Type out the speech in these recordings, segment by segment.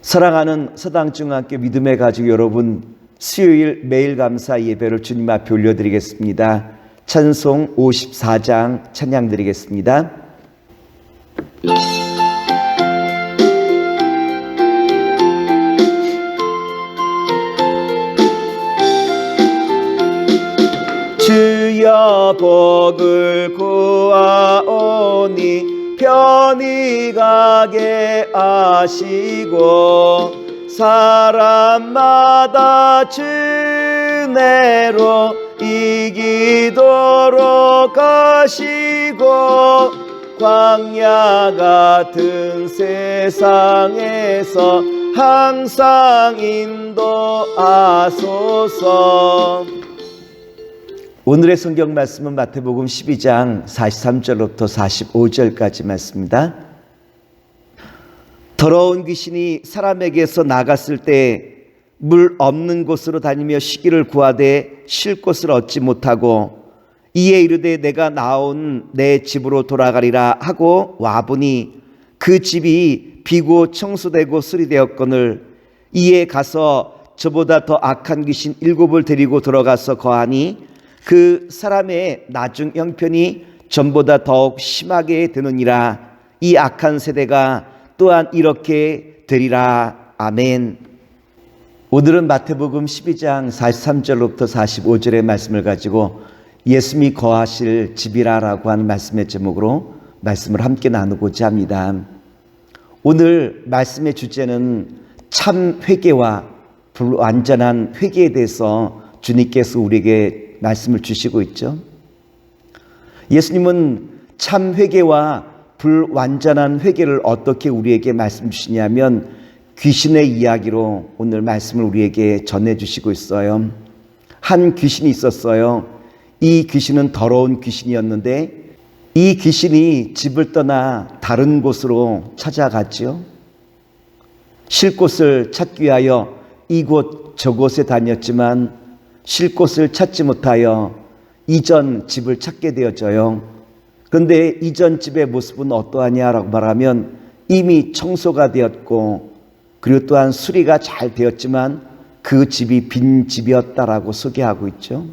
사랑하는 서당중학교 믿음의 가족 여러분, 수요일 매일 감사 예배를 주님 앞에 올려드리겠습니다. 찬송 54장 찬양 드리겠습니다. 주여 복을 구하오니 편히 가게 하시고 사람마다 주내로 이기도록 하시고 광야 같은 세상에서 항상 인도하소서. 오늘의 성경 말씀은 마태복음 12장 43절부터 45절까지 말씀입니다. 더러운 귀신이 사람에게서 나갔을 때 물 없는 곳으로 다니며 쉬기를 구하되 쉴 곳을 얻지 못하고 이에 이르되 내가 나온 내 집으로 돌아가리라 하고 와보니 그 집이 비고 청소되고 수리되었거늘 이에 가서 저보다 더 악한 귀신 7을 데리고 들어가서 거하니 그 사람의 나중 형편이 전보다 더욱 심하게 되느니라. 이 악한 세대가 또한 이렇게 되리라. 아멘. 오늘은 마태복음 12장 43절로부터 45절의 말씀을 가지고 예수님이 거하실 집이라라고 하는 말씀의 제목으로 말씀을 함께 나누고자 합니다. 오늘 말씀의 주제는 참 회개와 불완전한 회개에 대해서 주님께서 우리에게 말씀을 주시고 있죠. 예수님은 참 회개와 불완전한 회개를 어떻게 우리에게 말씀 주시냐면 귀신의 이야기로 오늘 말씀을 우리에게 전해주시고 있어요. 한 귀신이 있었어요. 이 귀신은 더러운 귀신이었는데 이 귀신이 집을 떠나 다른 곳으로 찾아갔죠. 쉴 곳을 찾기 위하여 이곳 저곳에 다녔지만 쉴 곳을 찾지 못하여 이전 집을 찾게 되어져요. 그런데 이전 집의 모습은 어떠하냐라고 말하면 이미 청소가 되었고 그리고 또한 수리가 잘 되었지만 그 집이 빈 집이었다라고 소개하고 있죠.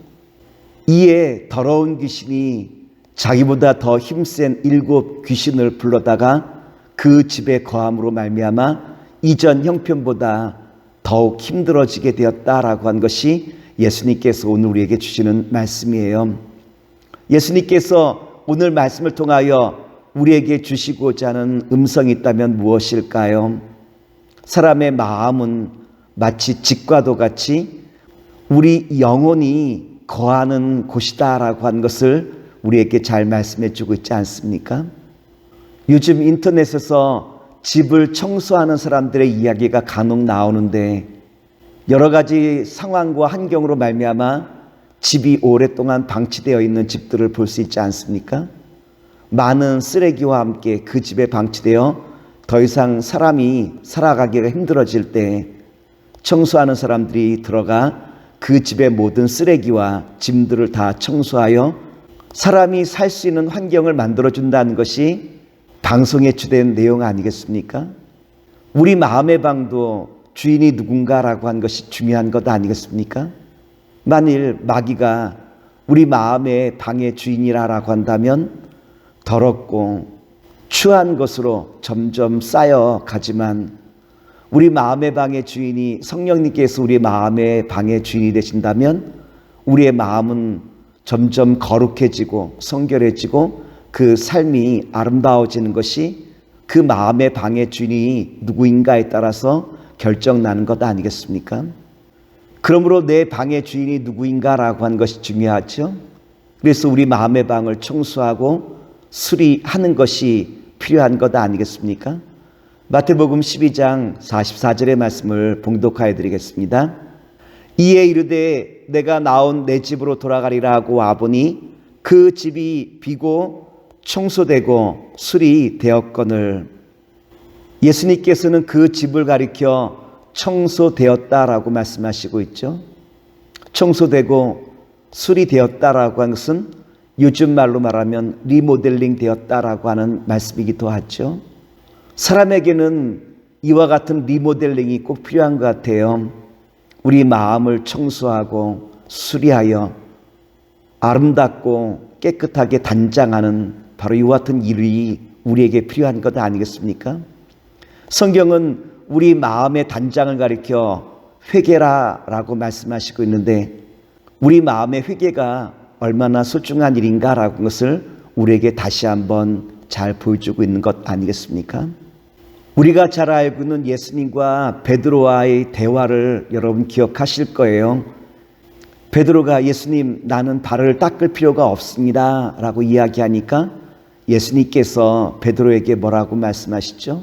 이에 더러운 귀신이 자기보다 더 힘센 7 귀신을 불러다가 그 집에 거함으로 말미암아 이전 형편보다 더욱 힘들어지게 되었다라고 한 것이 예수님께서 오늘 우리에게 주시는 말씀이에요. 예수님께서 오늘 말씀을 통하여 우리에게 주시고자 하는 음성이 있다면 무엇일까요? 사람의 마음은 마치 집과도 같이 우리 영혼이 거하는 곳이다라고 한 것을 우리에게 잘 말씀해 주고 있지 않습니까? 요즘 인터넷에서 집을 청소하는 사람들의 이야기가 간혹 나오는데 여러 가지 상황과 환경으로 말미암아 집이 오랫동안 방치되어 있는 집들을 볼 수 있지 않습니까? 많은 쓰레기와 함께 그 집에 방치되어 더 이상 사람이 살아가기가 힘들어질 때 청소하는 사람들이 들어가 그 집의 모든 쓰레기와 짐들을 다 청소하여 사람이 살 수 있는 환경을 만들어준다는 것이 방송에 주된 내용 아니겠습니까? 우리 마음의 방도 주인이 누군가라고 한 것이 중요한 것 아니겠습니까? 만일 마귀가 우리 마음의 방의 주인이라고 한다면 더럽고 추한 것으로 점점 쌓여가지만 우리 마음의 방의 주인이 성령님께서 우리 마음의 방의 주인이 되신다면 우리의 마음은 점점 거룩해지고 성결해지고 그 삶이 아름다워지는 것이 그 마음의 방의 주인이 누구인가에 따라서 결정나는 것 아니겠습니까? 그러므로 내 방의 주인이 누구인가라고 하는 것이 중요하죠. 그래서 우리 마음의 방을 청소하고 수리하는 것이 필요한 것 아니겠습니까? 마태복음 12장 44절의 말씀을 봉독하여 드리겠습니다. 이에 이르되 내가 나온 내 집으로 돌아가리라 하고 와보니 그 집이 비고 청소되고 수리되었거늘. 예수님께서는 그 집을 가리켜 청소되었다라고 말씀하시고 있죠. 청소되고 수리되었다라고 하는 것은 요즘 말로 말하면 리모델링 되었다라고 하는 말씀이기도 하죠. 사람에게는 이와 같은 리모델링이 꼭 필요한 것 같아요. 우리 마음을 청소하고 수리하여 아름답고 깨끗하게 단장하는 바로 이와 같은 일이 우리에게 필요한 것 아니겠습니까? 성경은 우리 마음의 단장을 가리켜 회개라라고 말씀하시고 있는데, 우리 마음의 회개가 얼마나 소중한 일인가라는 것을 우리에게 다시 한번 잘 보여주고 있는 것 아니겠습니까? 우리가 잘 알고 있는 예수님과 베드로와의 대화를 여러분 기억하실 거예요. 베드로가 예수님, 나는 발을 닦을 필요가 없습니다 라고 이야기하니까 예수님께서 베드로에게 뭐라고 말씀하시죠?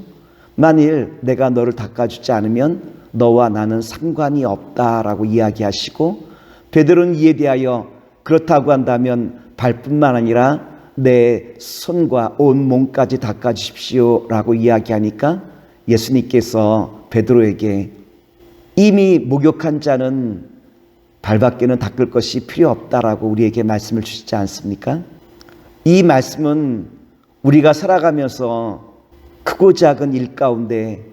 만일 내가 너를 닦아주지 않으면 너와 나는 상관이 없다라고 이야기하시고, 베드로는 이에 대하여 그렇다고 한다면 발뿐만 아니라 내 손과 온 몸까지 닦아주십시오 라고 이야기하니까 예수님께서 베드로에게 이미 목욕한 자는 발밖에는 닦을 것이 필요 없다라고 우리에게 말씀을 주시지 않습니까? 이 말씀은 우리가 살아가면서 크고 작은 일 가운데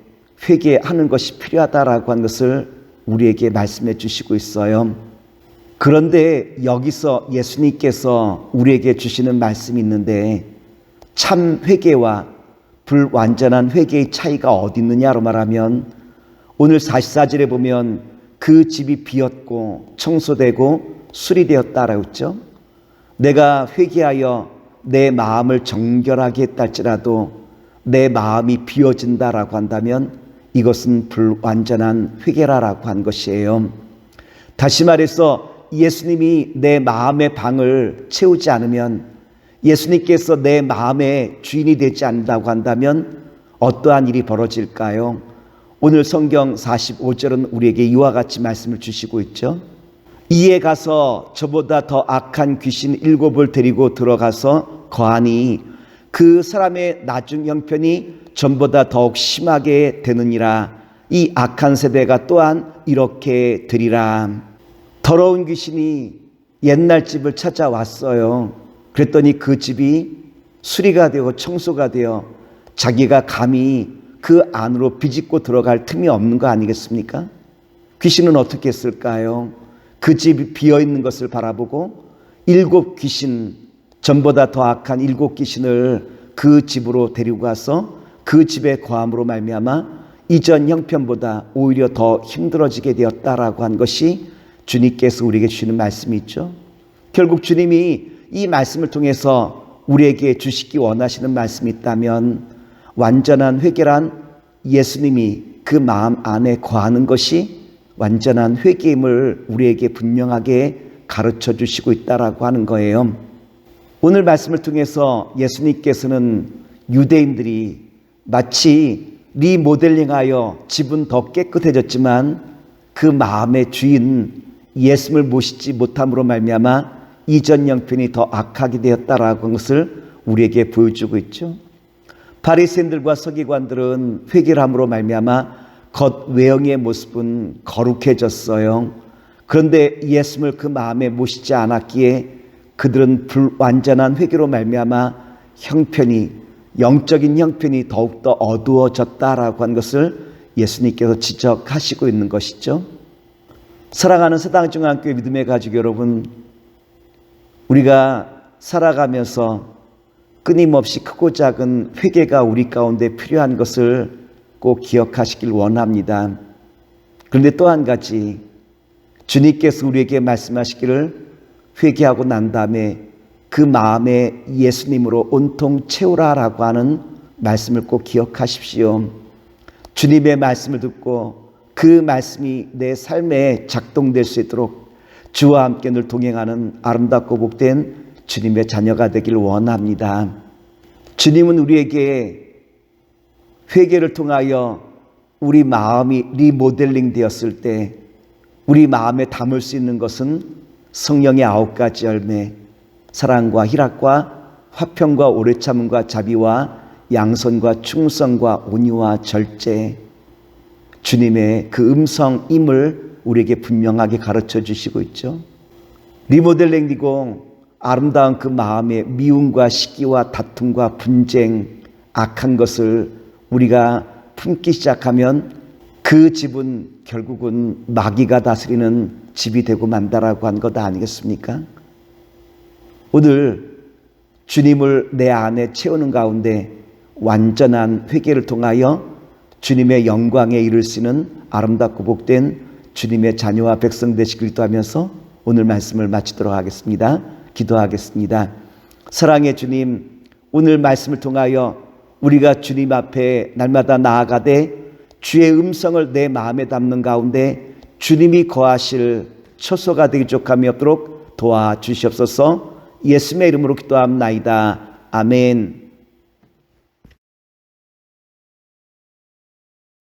회개하는 것이 필요하다라고 하는 것을 우리에게 말씀해 주시고 있어요. 그런데 여기서 예수님께서 우리에게 주시는 말씀이 있는데, 참 회개와 불완전한 회개의 차이가 어디 있느냐로 말하면, 오늘 44절에 보면 그 집이 비었고 청소되고 수리되었다라고 했죠. 내가 회개하여 내 마음을 정결하게 했다 할지라도 내 마음이 비어진다라고 한다면 이것은 불완전한 회개라고 한 것이에요. 다시 말해서 예수님이 내 마음의 방을 채우지 않으면, 예수님께서 내 마음의 주인이 되지 않는다고 한다면 어떠한 일이 벌어질까요? 오늘 성경 45절은 우리에게 이와 같이 말씀을 주시고 있죠. 이에 가서 저보다 더 악한 귀신 7을 데리고 들어가서 거하니 그 사람의 나중 형편이 전보다 더욱 심하게 되느니라. 이 악한 세대가 또한 이렇게 되리라. 더러운 귀신이 옛날 집을 찾아왔어요. 그랬더니 그 집이 수리가 되고 청소가 되어 자기가 감히 그 안으로 비집고 들어갈 틈이 없는 거 아니겠습니까? 귀신은 어떻게 했을까요? 그 집이 비어있는 것을 바라보고 7 귀신, 전보다 더 악한 7 귀신을 그 집으로 데리고 가서 그 집에 거함으로 말미암아 이전 형편보다 오히려 더 힘들어지게 되었다라고 한 것이 주님께서 우리에게 주시는 말씀이 있죠. 결국 주님이 이 말씀을 통해서 우리에게 주시기 원하시는 말씀이 있다면, 완전한 회개란 예수님이 그 마음 안에 거하는 것이 완전한 회개임을 우리에게 분명하게 가르쳐 주시고 있다라고 하는 거예요. 오늘 말씀을 통해서 예수님께서는 유대인들이 마치 리모델링하여 집은 더 깨끗해졌지만 그 마음의 주인 예수님을 모시지 못함으로 말미암아 이전 형편이 더 악하게 되었다라고 하는 것을 우리에게 보여주고 있죠. 바리새인들과 서기관들은 회개를 함으로 말미암아 겉 외형의 모습은 거룩해졌어요. 그런데 예수님을 그 마음에 모시지 않았기에 그들은 불완전한 회개로 말미암아 형편이, 영적인 형편이 더욱더 어두워졌다라고 하는 것을 예수님께서 지적하시고 있는 것이죠. 사랑하는 사당중앙교회 믿음의 가족 여러분, 우리가 살아가면서 끊임없이 크고 작은 회개가 우리 가운데 필요한 것을 꼭 기억하시길 원합니다. 그런데 또 한 가지, 주님께서 우리에게 말씀하시기를 회개하고 난 다음에 그 마음에 예수님으로 온통 채우라라고 하는 말씀을 꼭 기억하십시오. 주님의 말씀을 듣고 그 말씀이 내 삶에 작동될 수 있도록 주와 함께 늘 동행하는 아름답고 복된 주님의 자녀가 되길 원합니다. 주님은 우리에게 회개를 통하여 우리 마음이 리모델링 되었을 때 우리 마음에 담을 수 있는 것은 성령의 9가지 열매, 사랑과 희락과 화평과 오래 참음과 자비와 양선과 충성과 온유와 절제, 주님의 그 음성임을 우리에게 분명하게 가르쳐 주시고 있죠. 리모델링이고 아름다운 그 마음의 미움과 시기와 다툼과 분쟁, 악한 것을 우리가 품기 시작하면 그 집은 결국은 마귀가 다스리는 집이 되고 만다라고 한 것 아니겠습니까? 오늘 주님을 내 안에 채우는 가운데 완전한 회개를 통하여 주님의 영광에 이를 수 있는 아름답고 복된 주님의 자녀와 백성 되시길 기도하면서 오늘 말씀을 마치도록 하겠습니다. 기도하겠습니다. 사랑의 주님, 오늘 말씀을 통하여 우리가 주님 앞에 날마다 나아가되 주의 음성을 내 마음에 담는 가운데 주님이 거하실 처소가 되기 족함이 없도록 도와주시옵소서. 예수님의 이름으로 기도합나이다. 아멘.